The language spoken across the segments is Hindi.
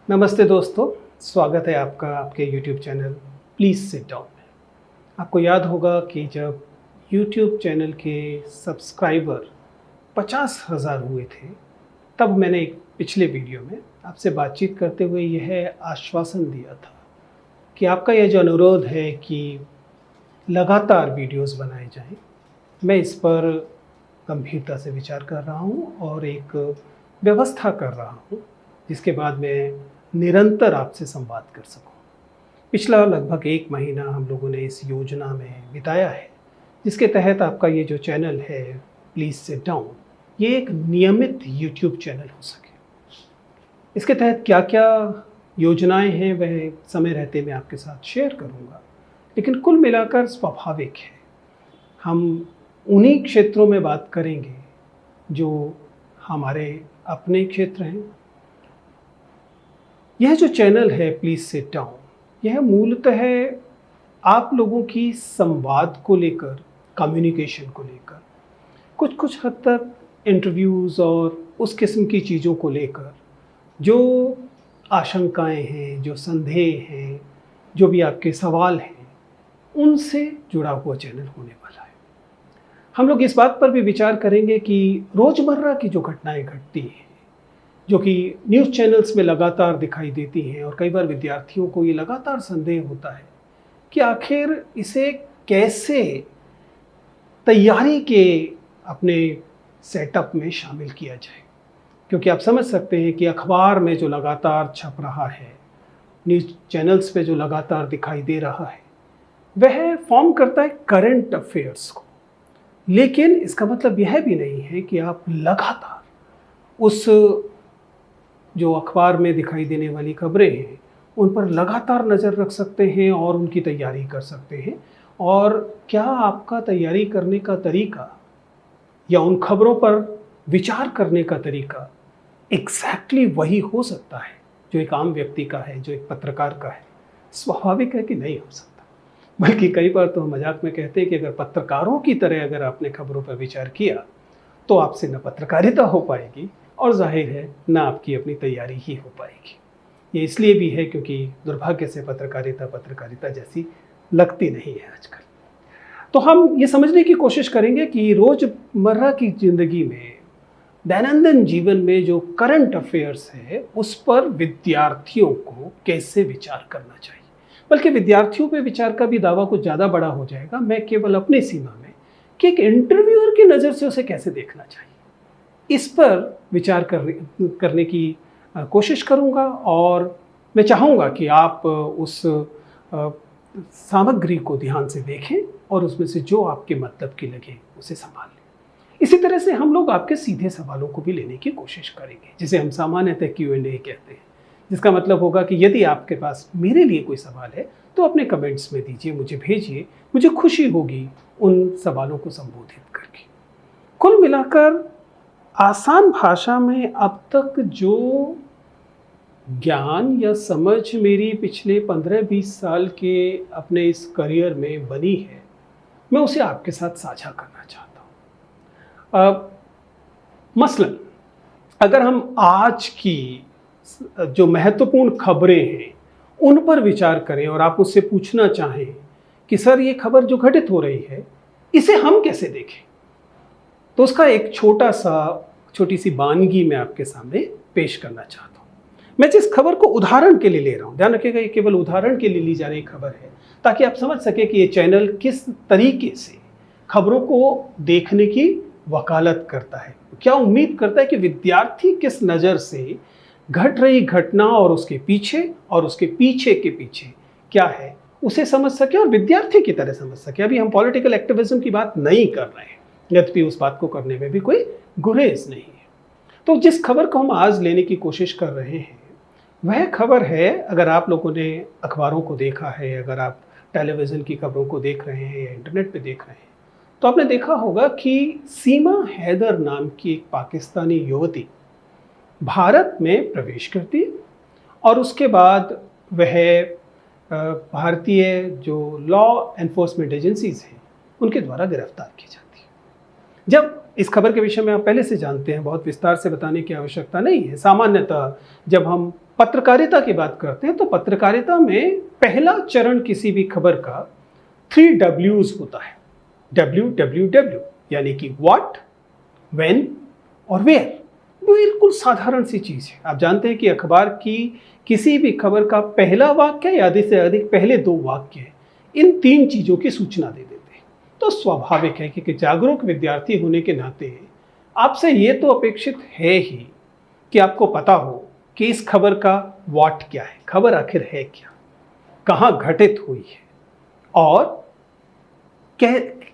नमस्ते दोस्तों, स्वागत है आपका आपके YouTube channel please sit down में। आपको याद होगा कि जब YouTube चैनल के सब्सक्राइबर 50,000 हुए थे, तब मैंने एक पिछले वीडियो में आपसे बातचीत करते हुए यह आश्वासन दिया था कि आपका यह जो अनुरोध है कि लगातार वीडियोस बनाए जाएं, मैं इस पर गंभीरता से विचार कर रहा हूं और एक व्यवस्था कर रहा हूं, जिसके बाद मैं निरंतर आपसे संवाद कर सकूं। पिछला लगभग 1 महीना हम लोगों ने इस योजना में बिताया है, जिसके तहत आपका ये जो चैनल है प्लीज़ सिट डाउन, ये एक नियमित YouTube चैनल हो सके। इसके तहत क्या क्या योजनाएं हैं वह समय रहते मैं आपके साथ शेयर करूंगा, लेकिन कुल मिलाकर स्वाभाविक है हम उन्हीं क्षेत्रों में बात करेंगे जो हमारे अपने क्षेत्र हैं। यह जो चैनल है प्लीज़ सिट डाउन, यह मूलतः आप लोगों की संवाद को लेकर, कम्युनिकेशन को लेकर, कुछ हद तक इंटरव्यूज़ और उस किस्म की चीज़ों को लेकर जो आशंकाएं हैं, जो संदेह हैं, जो भी आपके सवाल हैं, उनसे जुड़ा हुआ चैनल होने वाला है। हम लोग इस बात पर भी विचार करेंगे कि रोज़मर्रा की जो घटनाएं घटती हैं, जो कि न्यूज़ चैनल्स में लगातार दिखाई देती हैं, और कई बार विद्यार्थियों को ये लगातार संदेह होता है कि आखिर इसे कैसे तैयारी के अपने सेटअप में शामिल किया जाए। क्योंकि आप समझ सकते हैं कि अखबार में जो लगातार छप रहा है, न्यूज़ चैनल्स पे जो लगातार दिखाई दे रहा है, वह फॉर्म करता है करंट अफेयर्स को। लेकिन इसका मतलब यह भी नहीं है कि आप लगातार उस जो अखबार में दिखाई देने वाली खबरें हैं उन पर लगातार नज़र रख सकते हैं और उनकी तैयारी कर सकते हैं। और क्या आपका तैयारी करने का तरीका या उन खबरों पर विचार करने का तरीका एग्जैक्टली वही हो सकता है जो एक आम व्यक्ति का है, जो एक पत्रकार का है? स्वाभाविक है कि नहीं हो सकता। बल्कि कई बार तो हम मजाक में कहते हैं कि अगर पत्रकारों की तरह अगर आपने खबरों पर विचार किया तो आपसे न पत्रकारिता हो पाएगी और जाहिर है न आपकी अपनी तैयारी ही हो पाएगी। ये इसलिए भी है क्योंकि दुर्भाग्य से पत्रकारिता जैसी लगती नहीं है आजकल। तो हम ये समझने की कोशिश करेंगे कि रोज़मर्रा की ज़िंदगी में, दैनंदिन जीवन में जो करंट अफेयर्स है उस पर विद्यार्थियों को कैसे विचार करना चाहिए। बल्कि विद्यार्थियों पे विचार का भी दावा कुछ ज़्यादा बड़ा हो जाएगा। मैं केवल अपनी सीमा में कि एक इंटरव्यूअर की नज़र से उसे कैसे देखना चाहिए, इस पर विचार करने की कोशिश करूंगा। और मैं चाहूँगा कि आप उस सामग्री को ध्यान से देखें और उसमें से जो आपके मतलब की लगे उसे संभाल लें। इसी तरह से हम लोग आपके सीधे सवालों को भी लेने की कोशिश करेंगे, जिसे हम सामान्यतः Q&A कहते हैं, जिसका मतलब होगा कि यदि आपके पास मेरे लिए कोई सवाल है तो अपने कमेंट्स में दीजिए, मुझे भेजिए। मुझे खुशी होगी उन सवालों को संबोधित करके। कुल मिलाकर आसान भाषा में अब तक जो ज्ञान या समझ मेरी पिछले 15-20 साल के अपने इस करियर में बनी है, मैं उसे आपके साथ साझा करना चाहता हूँ। मसलन अगर हम आज की जो महत्वपूर्ण खबरें हैं उन पर विचार करें और आप उससे पूछना चाहें कि सर ये खबर जो घटित हो रही है इसे हम कैसे देखें, तो उसका एक छोटी सी वानगी मैं आपके सामने पेश करना चाहता हूँ। मैं जिस खबर को उदाहरण के लिए ले रहा हूँ, ध्यान रखिएगा ये केवल उदाहरण के लिए ली जा रही खबर है, ताकि आप समझ सके कि ये चैनल किस तरीके से खबरों को देखने की वकालत करता है, क्या उम्मीद करता है कि विद्यार्थी किस नज़र से घट रही घटना और उसके पीछे के पीछे क्या है उसे समझ सके और विद्यार्थी की तरह समझ सके। अभी हम पॉलिटिकल एक्टिविज्म की बात नहीं कर रहे हैं, यद्यपि उस बात को करने में भी कोई गुरेज नहीं है। तो जिस खबर को हम आज लेने की कोशिश कर रहे हैं वह खबर है, अगर आप लोगों ने अखबारों को देखा है, अगर आप टेलीविज़न की खबरों को देख रहे हैं या इंटरनेट पे देख रहे हैं, तो आपने देखा होगा कि सीमा हैदर नाम की एक पाकिस्तानी युवती भारत में प्रवेश करती और उसके बाद वह भारतीय जो लॉ एनफोर्समेंट एजेंसीज हैं उनके द्वारा गिरफ्तार की जाती है। जब इस खबर के विषय में आप पहले से जानते हैं, बहुत विस्तार से बताने की आवश्यकता नहीं है। सामान्यतः जब हम पत्रकारिता की बात करते हैं तो पत्रकारिता में पहला चरण किसी भी खबर का 3 W's होता है। WWW यानी कि व्हाट, व्हेन और वेयर। बिल्कुल साधारण सी चीज़ है। आप जानते हैं कि अखबार की किसी भी खबर का पहला वाक्य या अधिक से अधिक पहले 2 वाक्य इन 3 चीज़ों की सूचना दे देते हैं। तो स्वाभाविक है कि जागरूक विद्यार्थी होने के नाते आपसे ये तो अपेक्षित है ही कि आपको पता हो कि इस खबर का व्हाट क्या है, खबर आखिर है क्या, कहाँ घटित हुई है और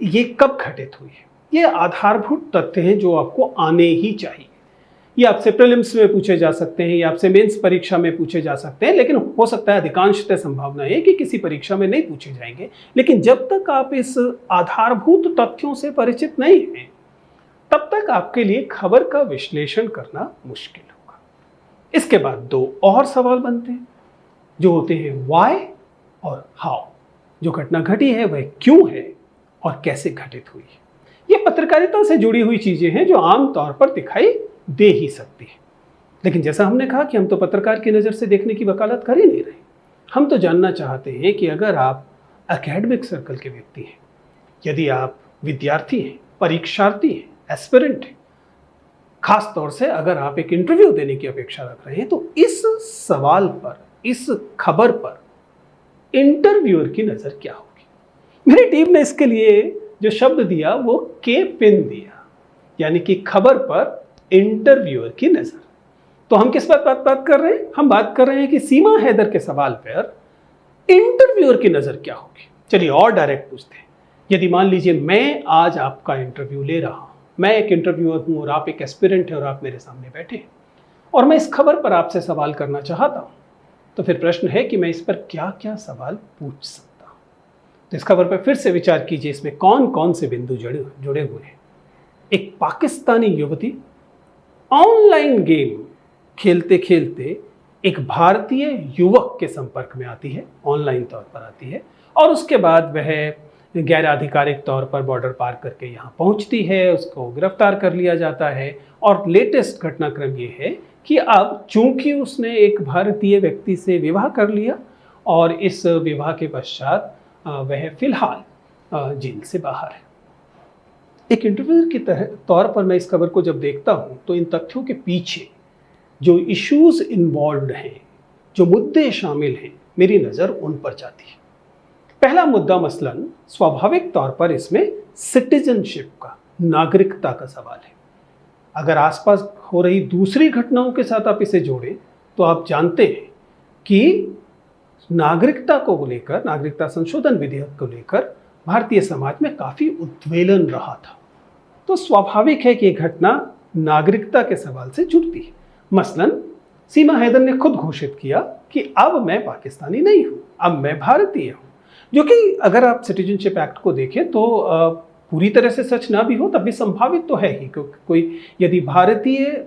ये कब घटित हुई है। ये आधारभूत तथ्य हैं जो आपको आने ही चाहिए। ये आपसे प्रीलिम्स में पूछे जा सकते हैं या आपसे मेंस परीक्षा में पूछे जा सकते हैं, लेकिन हो सकता है अधिकांशतः संभावना है कि किसी परीक्षा में नहीं पूछे जाएंगे। लेकिन जब तक आप इस आधारभूत तथ्यों से परिचित नहीं हैं, तब तक आपके लिए खबर का विश्लेषण करना मुश्किल होगा। इसके बाद 2 और सवाल बनते हैं जो होते हैं व्हाई और हाउ। जो घटना घटी है वह क्यों है और कैसे घटित हुई है। ये पत्रकारिता से जुड़ी हुई चीजें हैं जो आमतौर पर दिखाई दे ही सकती है। लेकिन जैसा हमने कहा कि हम तो पत्रकार की नज़र से देखने की वकालत कर ही नहीं रहे। हम तो जानना चाहते हैं कि अगर आप एकेडमिक सर्कल के व्यक्ति हैं, यदि आप विद्यार्थी हैं, परीक्षार्थी हैं, एस्पिरेंट हैं, खास तौर से अगर आप एक इंटरव्यू देने की अपेक्षा रख रहे हैं, तो इस सवाल पर, इस खबर पर इंटरव्यूअर की नज़र क्या होगी। मेरी टीम ने इसके लिए जो शब्द दिया वो के पिन दिया, यानी कि खबर पर इंटरव्यूअर की नज़र। तो हम किस बात कर रहे हैं? हम बात कर रहे हैं कि सीमा हैदर के सवाल पर इंटरव्यूअर की नज़र क्या होगी। चलिए और डायरेक्ट पूछते हैं। यदि मान लीजिए मैं आज आपका इंटरव्यू ले रहा हूँ, मैं एक इंटरव्यूअर हूँ और आप एक एस्पिरेंट हैं और आप मेरे सामने बैठे हैं और मैं इस खबर पर आपसे सवाल करना चाहता हूँ, तो फिर प्रश्न है कि मैं इस पर क्या क्या सवाल पूछ सकता हूँ। तो इस खबर पर फिर से विचार कीजिए, इसमें कौन कौन से बिंदु जुड़े हुए हैं। एक पाकिस्तानी युवती ऑनलाइन गेम खेलते खेलते एक भारतीय युवक के संपर्क में आती है, ऑनलाइन तौर पर आती है, और उसके बाद वह गैर आधिकारिक तौर पर बॉर्डर पार करके यहाँ पहुँचती है, उसको गिरफ्तार कर लिया जाता है। और लेटेस्ट घटनाक्रम ये है कि अब चूंकि उसने एक भारतीय व्यक्ति से विवाह कर लिया और इस विवाह के पश्चात वह फिलहाल जेल से बाहर है। एक इंटरव्यूअर की तौर पर मैं इस खबर को जब देखता हूँ तो इन तथ्यों के पीछे जो इश्यूज इन्वॉल्व्ड हैं, जो मुद्दे शामिल हैं, मेरी नज़र उन पर जाती है। पहला मुद्दा मसलन स्वाभाविक तौर पर इसमें सिटीजनशिप का, नागरिकता का सवाल है। अगर आसपास हो रही दूसरी घटनाओं के साथ आप इसे जोड़ें तो आप जानते हैं कि नागरिकता को लेकर, नागरिकता संशोधन विधेयक को लेकर भारतीय समाज में काफ़ी उद्वेलन रहा था। तो स्वाभाविक है कि ये घटना नागरिकता के सवाल से जुड़ती है। मसलन सीमा हैदर ने खुद घोषित किया कि अब मैं पाकिस्तानी नहीं हूँ, अब मैं भारतीय हूँ, जो कि अगर आप सिटीजनशिप एक्ट को देखें तो पूरी तरह से सच ना भी हो तब भी संभावित तो है ही। कोई यदि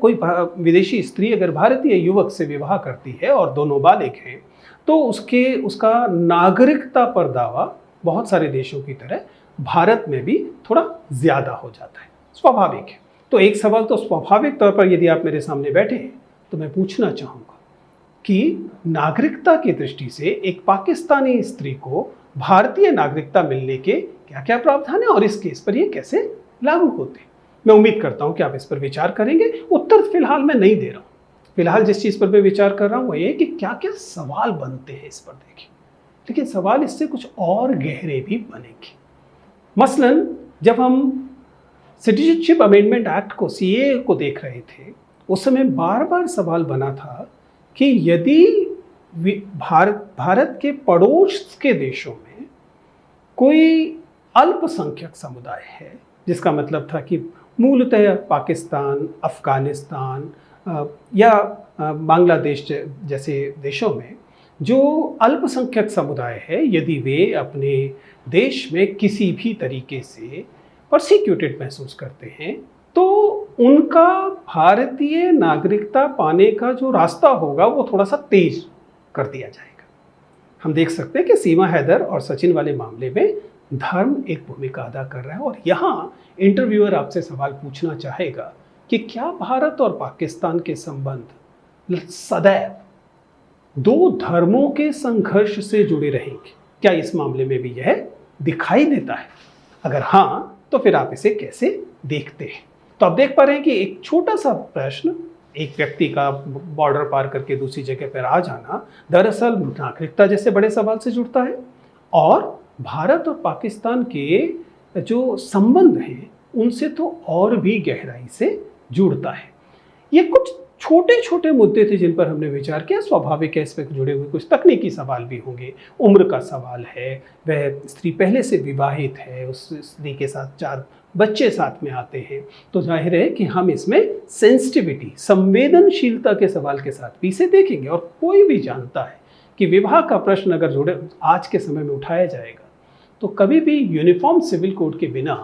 कोई विदेशी स्त्री अगर भारतीय युवक से विवाह करती है और दोनों बालिग हैं तो उसका नागरिकता पर दावा बहुत सारे देशों की तरह भारत में भी थोड़ा ज़्यादा हो जाता है, स्वाभाविक है। तो एक सवाल तो स्वाभाविक तौर पर यदि आप मेरे सामने बैठे हैं तो मैं पूछना चाहूँगा कि नागरिकता की दृष्टि से एक पाकिस्तानी स्त्री को भारतीय नागरिकता मिलने के क्या क्या प्रावधान है और इस केस पर ये कैसे लागू होते हैं। मैं उम्मीद करता हूँ कि आप इस पर विचार करेंगे। उत्तर फिलहाल मैं नहीं दे रहा हूँ। फिलहाल जिस चीज़ पर मैं विचार कर रहा हूँ वो ये कि क्या क्या सवाल बनते हैं इस पर देखिए, लेकिन सवाल इससे कुछ और गहरे भी बनेंगे। मसलन जब हम सिटीजनशिप अमेंडमेंट एक्ट को, सीए को देख रहे थे, उस समय बार बार सवाल बना था कि यदि भारत के पड़ोस के देशों में कोई अल्पसंख्यक समुदाय है, जिसका मतलब था कि मूलतः पाकिस्तान, अफगानिस्तान या बांग्लादेश जैसे देशों में जो अल्पसंख्यक समुदाय है, यदि वे अपने देश में किसी भी तरीके से परसिक्यूटेड महसूस करते हैं तो उनका भारतीय नागरिकता पाने का जो रास्ता होगा वो थोड़ा सा तेज कर दिया जाएगा। हम देख सकते हैं कि सीमा हैदर और सचिन वाले मामले में धर्म एक भूमिका अदा कर रहा है। और यहाँ इंटरव्यूअर आपसे सवाल पूछना चाहेगा कि क्या भारत और पाकिस्तान के संबंध सदैव दो धर्मों के संघर्ष से जुड़े रहेंगे? क्या इस मामले में भी यह दिखाई देता है? अगर हाँ, तो फिर आप इसे कैसे देखते हैं? तो आप देख पा रहे हैं कि एक छोटा सा प्रश्न, एक व्यक्ति का बॉर्डर पार करके दूसरी जगह पर आ जाना, दरअसल नागरिकता जैसे बड़े सवाल से जुड़ता है और भारत और पाकिस्तान के जो संबंध हैं उनसे तो और भी गहराई से जुड़ता है। ये कुछ छोटे छोटे मुद्दे थे जिन पर हमने विचार किया। स्वाभाविक है इसमें जुड़े हुए कुछ तकनीकी सवाल भी होंगे, उम्र का सवाल है, वह स्त्री पहले से विवाहित है, उस स्त्री के साथ 4 बच्चे साथ में आते हैं, तो जाहिर है कि हम इसमें सेंसिटिविटी, संवेदनशीलता के सवाल के साथ भी इसे देखेंगे। और कोई भी जानता है कि विवाह का प्रश्न अगर जुड़े आज के समय में उठाया जाएगा तो कभी भी यूनिफॉर्म सिविल कोड के बिना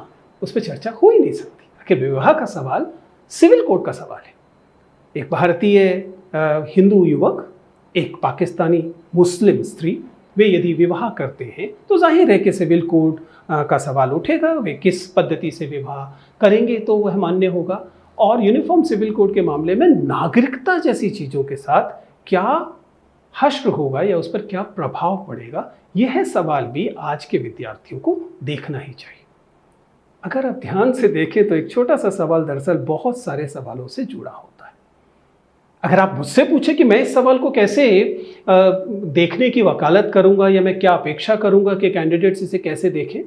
उस पर चर्चा हो ही नहीं सकती। आखिर विवाह का सवाल सिविल कोड का सवाल है। एक भारतीय हिंदू युवक, एक पाकिस्तानी मुस्लिम स्त्री, वे यदि विवाह करते हैं तो जाहिर है कि सिविल कोड का सवाल उठेगा। वे किस पद्धति से विवाह करेंगे तो वह मान्य होगा। और यूनिफॉर्म सिविल कोड के मामले में नागरिकता जैसी चीज़ों के साथ क्या हश्र होगा या उस पर क्या प्रभाव पड़ेगा, यह सवाल भी आज के विद्यार्थियों को देखना ही चाहिए। अगर आप ध्यान से देखें तो एक छोटा सा सवाल दरअसल बहुत सारे सवालों से जुड़ा होता है। अगर आप मुझसे पूछे कि मैं इस सवाल को कैसे देखने की वकालत करूंगा या मैं क्या अपेक्षा करूंगा कि कैंडिडेट्स इसे कैसे देखें,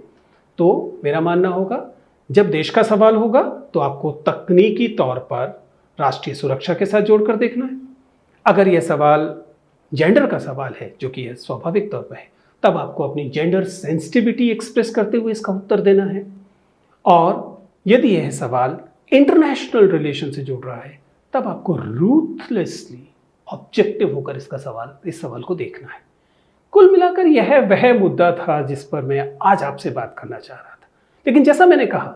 तो मेरा मानना होगा जब देश का सवाल होगा तो आपको तकनीकी तौर पर राष्ट्रीय सुरक्षा के साथ जोड़कर देखना है। अगर यह सवाल जेंडर का सवाल है, जो कि यह स्वाभाविक तौर पर है, तब आपको अपनी जेंडर सेंसिटिविटी एक्सप्रेस करते हुए इसका उत्तर देना है। और यदि यह सवाल इंटरनेशनल रिलेशन से जुड़ रहा है तब आपको रूथलेसली ऑब्जेक्टिव होकर इस सवाल को देखना है। कुल मिलाकर यह वह मुद्दा था जिस पर मैं आज आपसे बात करना चाह रहा था। लेकिन जैसा मैंने कहा,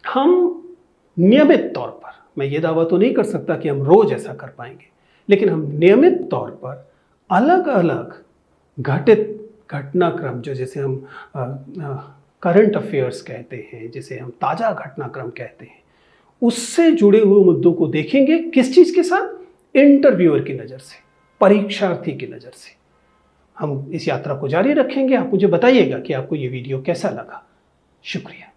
हम नियमित तौर पर, मैं ये दावा तो नहीं कर सकता कि हम रोज ऐसा कर पाएंगे, लेकिन हम नियमित तौर पर अलग अलग घटित घटनाक्रम, जो जैसे हम करंट अफेयर्स कहते हैं, जिसे हम ताज़ा घटनाक्रम कहते हैं, उससे जुड़े हुए मुद्दों को देखेंगे। किस चीज़ के साथ? इंटरव्यूअर की नज़र से, परीक्षार्थी की नज़र से। हम इस यात्रा को जारी रखेंगे। आप मुझे बताइएगा कि आपको ये वीडियो कैसा लगा। शुक्रिया।